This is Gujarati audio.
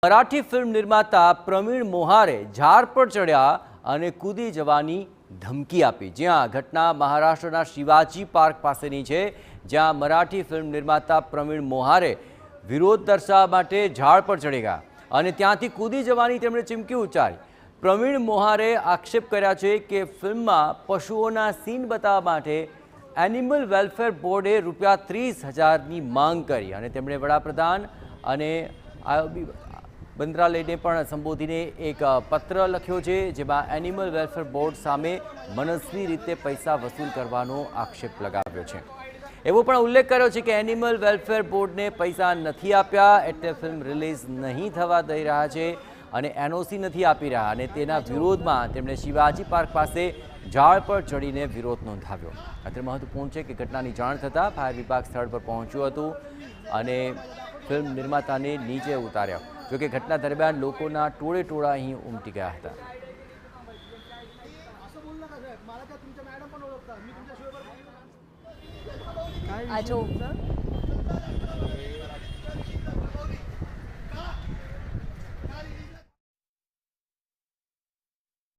मराठी फिल्म निर्माता प्रवीण मोहारे झाड़ पर चढ़्या અને કૂદી જવાની ધમકી આપી। જ્યાં ઘટના મહારાષ્ટ્રના શિવાજી પાર્ક પાસેની છે, જ્યાં મરાઠી ફિલ્મ નિર્માતા પ્રવીણ મોહારે વિરોધ દર્શાવવા માટે ઝાડ પર ચડી ગયા અને ત્યાંથી કૂદી જવાની તેમણે ચીમકી ઉચ્ચારી। પ્રવીણ મોહારે આક્ષેપ કર્યા છે કે ફિલ્મમાં પશુઓના સીન બતાવવા માટે એનિમલ વેલફેર બોર્ડે ₹30,000ની માંગ કરી અને તેમણે વડાપ્રધાન અને મંત્રાલયને પણ સંબોધીને એક પત્ર લખ્યો છે, જેમાં એનિમલ વેલફેર બોર્ડ સામે મનસ્વી રીતે પૈસા વસૂલ કરવાનો આક્ષેપ લગાવ્યો છે। એવો પણ ઉલ્લેખ કર્યો છે કે એનિમલ વેલફેર બોર્ડને પૈસા નથી આપ્યા એટલે ફિલ્મ રિલીઝ નહીં થવા દઈ રહ્યા છે અને એનઓસી નથી આપી રહ્યા અને તેના વિરોધમાં તેમણે શિવાજી પાર્ક પાસે ઝાડ પર ચડીને વિરોધ નોંધાવ્યો। અત્રે મહત્વપૂર્ણ છે કે ઘટનાની જાણ થતાં ફાયર વિભાગ સ્થળ પર પહોંચ્યું હતું અને ફિલ્મ નિર્માતાને નીચે ઉતાર્યા। જો કે ઘટના દરમિયાન લોકોના ટોળે ટોળા અહીં ઉમટી ગયા હતા। આ જો